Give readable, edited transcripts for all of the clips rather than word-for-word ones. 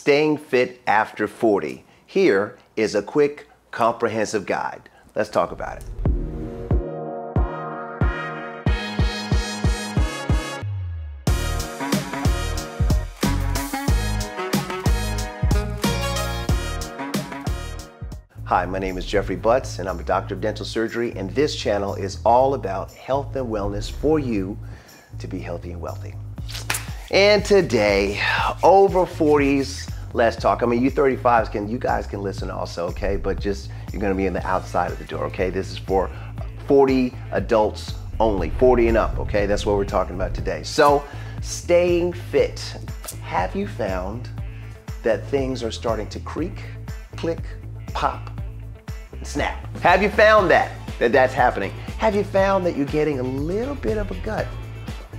Staying Fit After 40. Here is a quick, comprehensive guide. Let's talk about it. Hi, my name is Jeffrey Butts, and I'm a doctor of dental surgery, and this channel is all about health and wellness for you to be healthy and wealthy. And today, over 40s, let's talk. I mean, you 35s you guys can listen also, okay? But just, you're gonna be in the outside of the door, okay? This is for 40 adults only, 40 and up, okay? That's what we're talking about today. So, staying fit. Have you found that things are starting to creak, click, pop, and snap? Have you found that's happening? Have you found that you're getting a little bit of a gut?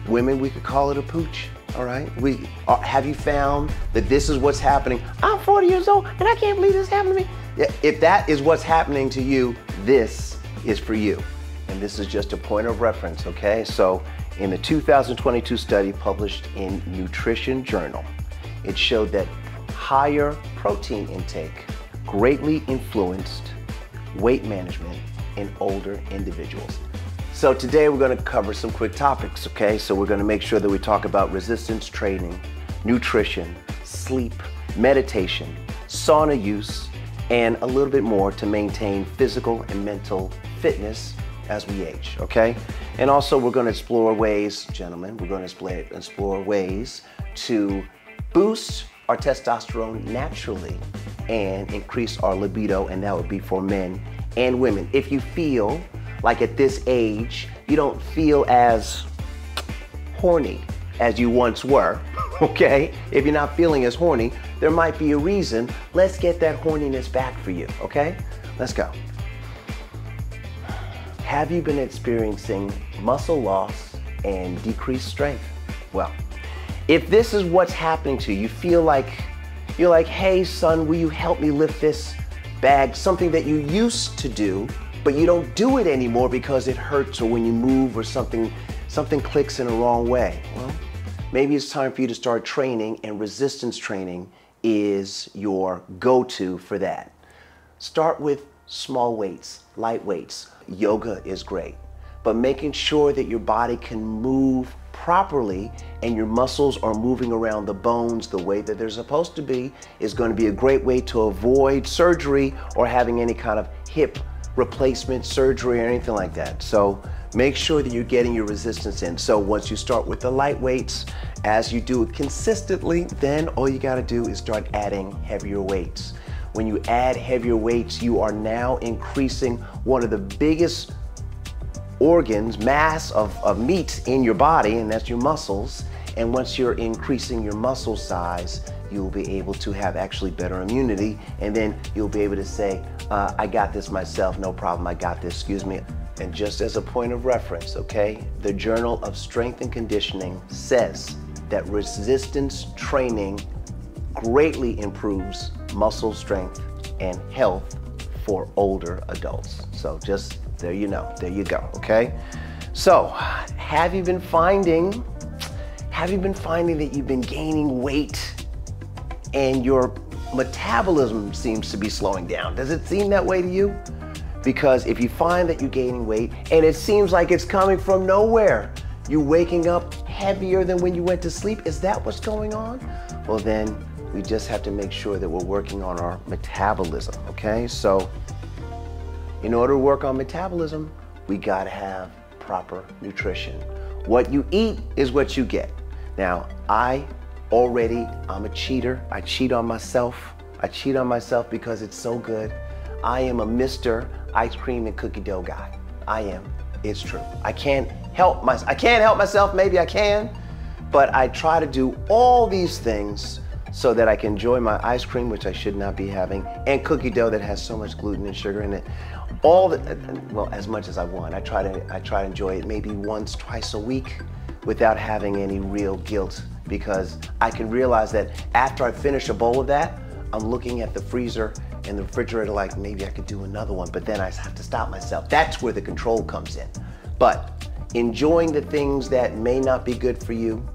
Women, we could call it a pooch, all right? Have you found that this is what's happening? I'm 40 years old and I can't believe this happened to me. Yeah, if that is what's happening to you, this is for you. And this is just a point of reference, okay? So in the 2022 study published in Nutrition Journal, it showed that higher protein intake greatly influenced weight management in older individuals. So today we're going to cover some quick topics, okay? So we're going to make sure that we talk about resistance training, nutrition, sleep, meditation, sauna use, and a little bit more to maintain physical and mental fitness as we age, okay? And also we're going to explore ways, gentlemen, we're going to explore ways to boost our testosterone naturally and increase our libido, and that would be for men and women. If you feel like at this age, you don't feel as horny as you once were, okay? If you're not feeling as horny, there might be a reason. Let's get that horniness back for you, okay? Let's go. Have you been experiencing muscle loss and decreased strength? Well, if this is what's happening to you, you feel like, you're like, hey son, will you help me lift this bag? Something that you used to do, but you don't do it anymore because it hurts, or when you move or something clicks in a wrong way. Well, maybe it's time for you to start training, and resistance training is your go-to for that. Start with small weights, light weights. Yoga is great, but making sure that your body can move properly and your muscles are moving around the bones the way that they're supposed to be is going to be a great way to avoid surgery or having any kind of hip replacement surgery or anything like that. So make sure that you're getting your resistance in. So once you start with the light weights, as you do it consistently, then all you got to do is start adding heavier weights. When you add heavier weights, you are now increasing one of the biggest organs, mass of meat in your body, and that's your muscles. And once you're increasing your muscle size, you'll be able to have actually better immunity, and then you'll be able to say, I got this myself, no problem, I got this, excuse me. And just as a point of reference, okay, the Journal of Strength and Conditioning says that resistance training greatly improves muscle strength and health for older adults. So just there you go, okay? So have you been finding that you've been gaining weight and your metabolism seems to be slowing down? Does it seem that way to you? Because if you find that you're gaining weight and it seems like it's coming from nowhere, you're waking up heavier than when you went to sleep, is that what's going on? Well then, we just have to make sure that we're working on our metabolism, okay? So in order to work on metabolism, we gotta have proper nutrition. What you eat is what you get. Now, I'm a cheater. I cheat on myself. I cheat on myself because it's so good. I am a Mr. Ice cream and cookie dough guy. I am, it's true. I can't help myself, maybe I can, but I try to do all these things so that I can enjoy my ice cream, which I should not be having, and cookie dough that has so much gluten and sugar in it. Well, as much as I want. I try to enjoy it maybe once, twice a week without having any real guilt, because I can realize that after I finish a bowl of that, I'm looking at the freezer and the refrigerator like, maybe I could do another one, but then I have to stop myself. That's where the control comes in. But enjoying the things that may not be good for you,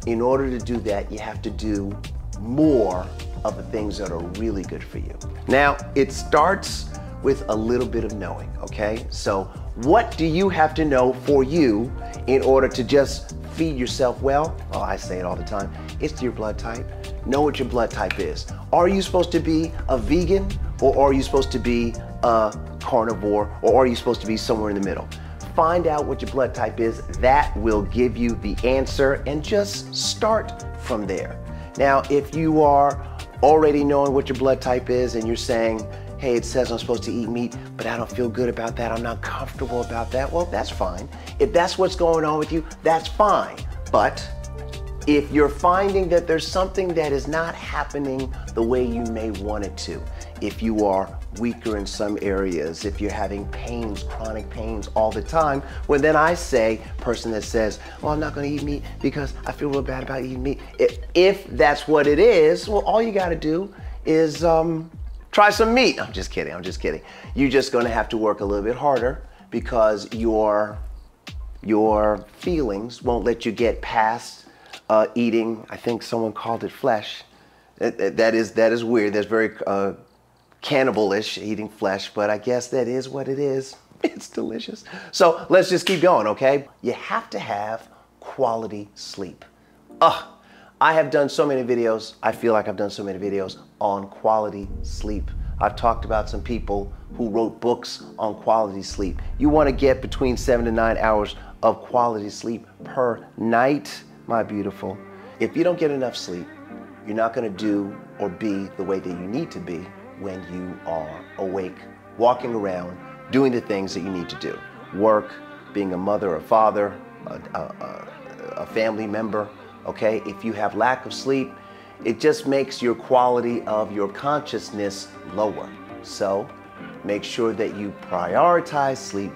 in order to do that, you have to do more of the things that are really good for you. Now, it starts with a little bit of knowing, okay? So what do you have to know for you in order to just feed yourself well? Well, I say it all the time. It's your blood type. Know what your blood type is. Are you supposed to be a vegan, or are you supposed to be a carnivore, or are you supposed to be somewhere in the middle? Find out what your blood type is. That will give you the answer, and just start from there. Now, if you are already knowing what your blood type is and you're saying, hey, it says I'm supposed to eat meat, but I don't feel good about that, I'm not comfortable about that, well, that's fine. If that's what's going on with you, that's fine. But if you're finding that there's something that is not happening the way you may want it to, if you are weaker in some areas, if you're having pains, chronic pains all the time, well, then I say, person that says, well, I'm not gonna eat meat because I feel real bad about eating meat. If that's what it is, well, all you gotta do is try some meat. I'm just kidding, I'm just kidding. You're just gonna have to work a little bit harder because your feelings won't let you get past eating, I think someone called it flesh. That is weird. That's very cannibalish, eating flesh, but I guess that is what it is. It's delicious. So let's just keep going, okay? You have to have quality sleep. I have done so many videos. I feel like I've done so many videos on quality sleep. I've talked about some people who wrote books on quality sleep. You want to get between 7 to 9 hours of quality sleep per night, my beautiful. If you don't get enough sleep, you're not going to do or be the way that you need to be when you are awake, walking around, doing the things that you need to do. Work, being a mother or father, a family member, okay? If you have lack of sleep, it just makes your quality of your consciousness lower. So make sure that you prioritize sleep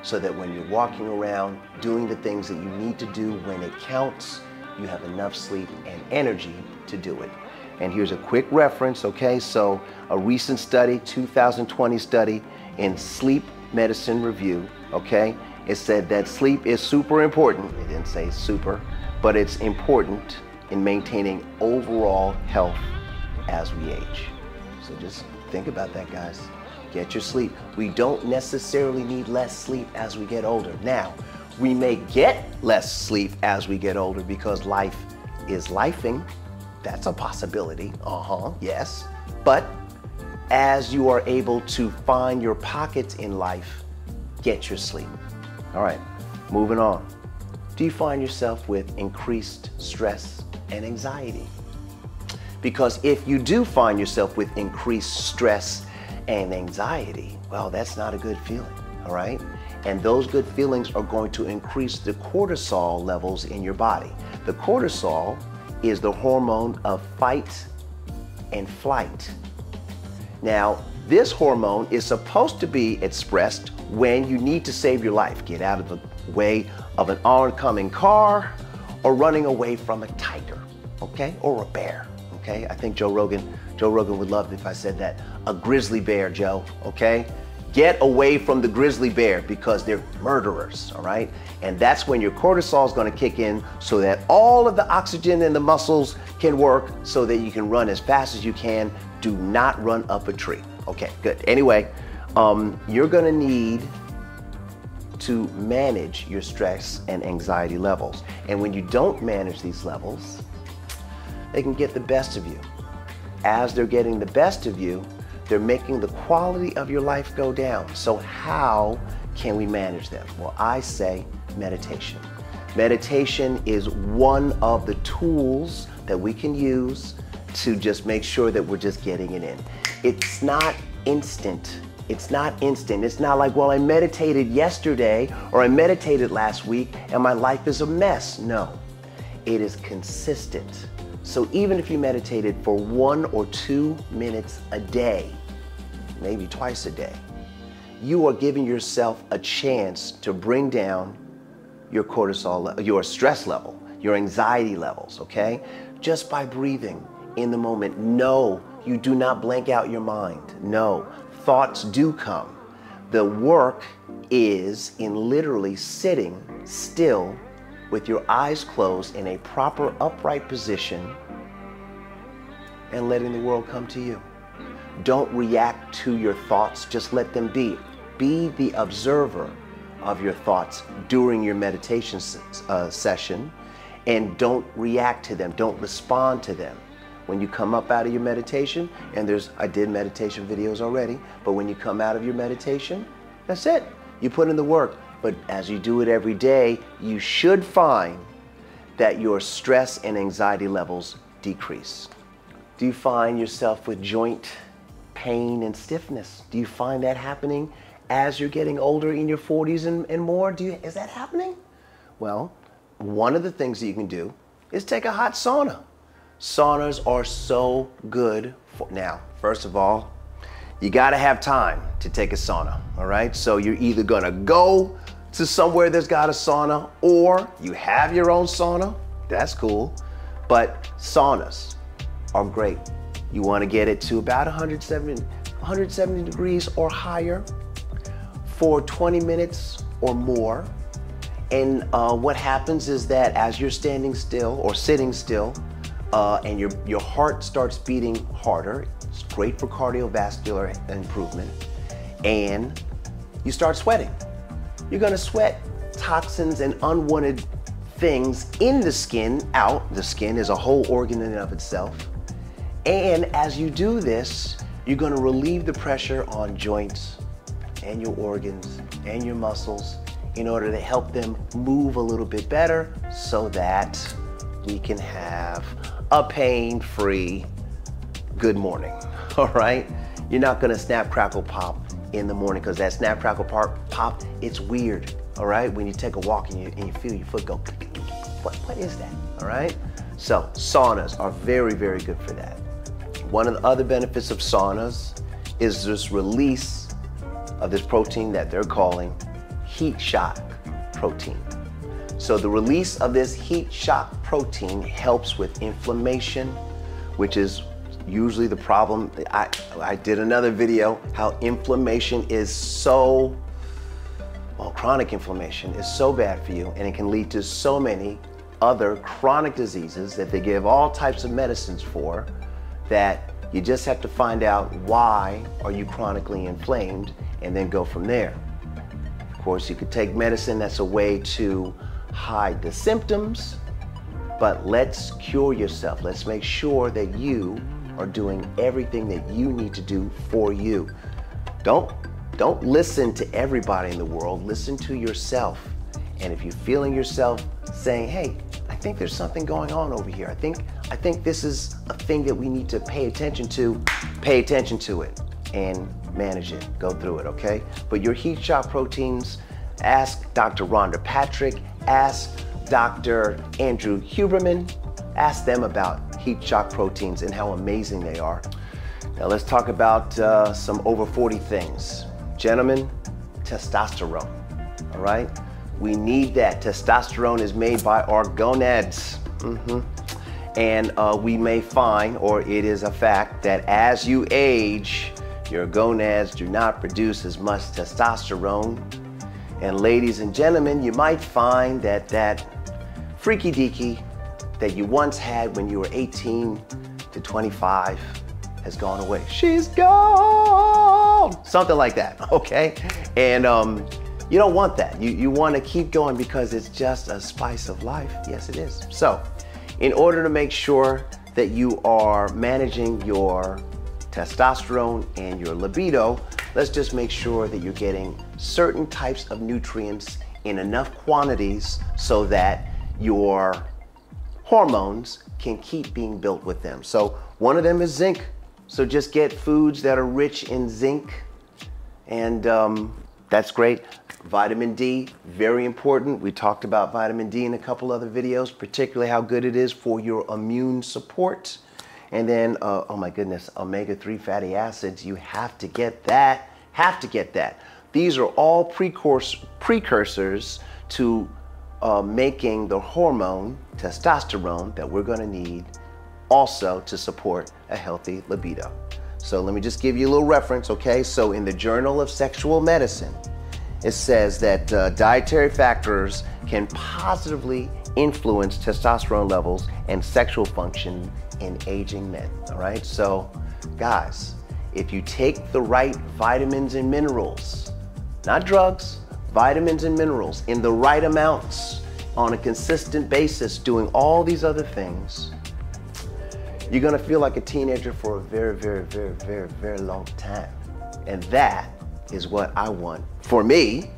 so that when you're walking around doing the things that you need to do when it counts, you have enough sleep and energy to do it. And here's a quick reference, okay? So a recent study, 2020 study in Sleep Medicine Review, okay? It said that sleep is super important. It didn't say super, but it's important in maintaining overall health as we age. So just think about that, guys. Get your sleep. We don't necessarily need less sleep as we get older. Now, we may get less sleep as we get older because life is lifing. That's a possibility, yes. But as you are able to find your pockets in life, get your sleep. All right, moving on. Do you find yourself with increased stress and anxiety? Because if you do find yourself with increased stress and anxiety, well, that's not a good feeling, all right? And those good feelings are going to increase the cortisol levels in your body. The cortisol is the hormone of fight and flight. Now, this hormone is supposed to be expressed when you need to save your life. Get out of the way of an oncoming car or running away from a tiger, okay? Or a bear, okay? I think Joe Rogan would love it if I said that. A grizzly bear, Joe, okay? Get away from the grizzly bear because they're murderers, all right? And that's when your cortisol is going to kick in so that all of the oxygen in the muscles can work so that you can run as fast as you can. Do not run up a tree. Okay, good. Anyway, you're going to need to manage your stress and anxiety levels. And when you don't manage these levels, they can get the best of you. As they're getting the best of you, they're making the quality of your life go down. So how can we manage them? Well, I say meditation. Meditation is one of the tools that we can use to just make sure that we're just getting it in. It's not instant. It's not instant. It's not like, well, I meditated yesterday or I meditated last week and my life is a mess. No, it is consistent. So even if you meditated for 1 or 2 minutes a day, maybe twice a day, you are giving yourself a chance to bring down your cortisol, your stress level, your anxiety levels, okay? Just by breathing in the moment. No, you do not blank out your mind. No, thoughts do come. The work is in literally sitting still with your eyes closed in a proper upright position and letting the world come to you. Don't react to your thoughts, just let them be. Be the observer of your thoughts during your meditation session, and don't react to them, don't respond to them. When you come up out of your meditation, and I did meditation videos already, but when you come out of your meditation, that's it. You put in the work, but as you do it every day, you should find that your stress and anxiety levels decrease. Do you find yourself with joint pain and stiffness? Do you find that happening as you're getting older in your 40s and more? Is that happening? Well, one of the things that you can do is take a hot sauna. Saunas are so good now, first of all, you gotta have time to take a sauna, all right? So you're either gonna go to somewhere that's got a sauna, or you have your own sauna, that's cool. But saunas are great. You wanna get it to about 170 degrees or higher for 20 minutes or more. And what happens is that as you're standing still or sitting still, and your heart starts beating harder, it's great for cardiovascular improvement, and you start sweating. You're gonna sweat toxins and unwanted things in the skin out. The skin is a whole organ in and of itself. And as you do this, you're gonna relieve the pressure on joints and your organs and your muscles in order to help them move a little bit better so that we can have a pain-free good morning, all right? You're not gonna snap, crackle, pop in the morning, because that snap, crackle, pop, it's weird, all right? When you take a walk and you feel your foot go, what is that, all right? So saunas are very, very good for that. One of the other benefits of saunas is this release of this protein that they're calling heat shock protein. So the release of this heat shock protein helps with inflammation, which is usually the problem. I did another video how inflammation is chronic inflammation is so bad for you, and it can lead to so many other chronic diseases that they give all types of medicines for, that you just have to find out why are you chronically inflamed and then go from there. Of course, you could take medicine that's a way to hide the symptoms, but let's cure yourself. Let's make sure that you are doing everything that you need to do for you. Don't listen to everybody in the world, listen to yourself. And if you're feeling yourself saying, hey, I think there's something going on over here. I think this is a thing that we need to pay attention to it and manage it, go through it, okay? But your heat shock proteins, ask Dr. Rhonda Patrick, ask Dr. Andrew Huberman, ask them about heat shock proteins and how amazing they are. Now let's talk about some over 40 things. Gentlemen, testosterone, all right? We need that. Testosterone is made by our gonads. And we may find, or it is a fact, that as you age, your gonads do not produce as much testosterone. And ladies and gentlemen, you might find that that freaky deaky that you once had when you were 18 to 25 has gone away. She's gone! Something like that, okay? And you don't want that. You want to keep going because it's just a spice of life. Yes, it is. So, in order to make sure that you are managing your testosterone and your libido, let's just make sure that you're getting certain types of nutrients in enough quantities so that your hormones can keep being built with them. So one of them is zinc. So just get foods that are rich in zinc, and that's great. Vitamin D, very important. We talked about vitamin D in a couple other videos, particularly how good it is for your immune support. And then, oh my goodness, omega-3 fatty acids, you have to get that, These are all precursors to making the hormone, testosterone, that we're gonna need also to support a healthy libido. So let me just give you a little reference, okay? So in the Journal of Sexual Medicine, it says that dietary factors can positively influence testosterone levels and sexual function in aging men, all right? So, guys, if you take the right vitamins and minerals, not drugs, vitamins and minerals in the right amounts on a consistent basis, doing all these other things, you're gonna feel like a teenager for a very, very, very, very, very long time. And that is what I want for me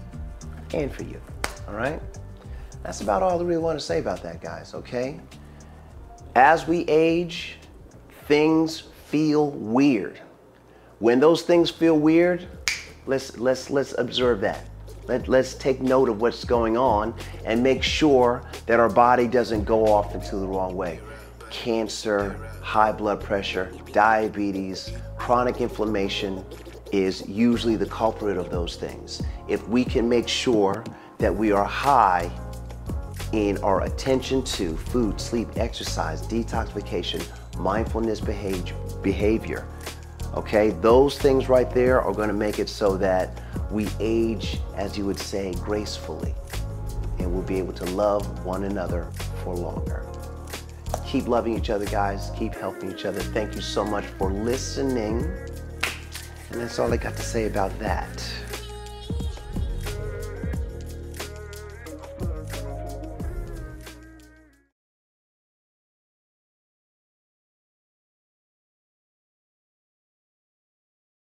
and for you, all right? That's about all I really want to say about that, guys, okay? As we age, things feel weird. When those things feel weird, let's observe that. Let's take note of what's going on and make sure that our body doesn't go off into the wrong way. Cancer, high blood pressure, diabetes, chronic inflammation is usually the culprit of those things. If we can make sure that we are high in our attention to food, sleep, exercise, detoxification, mindfulness behavior, okay? Those things right there are gonna make it so that we age, as you would say, gracefully, and we'll be able to love one another for longer. Keep loving each other, guys. Keep helping each other. Thank you so much for listening. And that's all I got to say about that.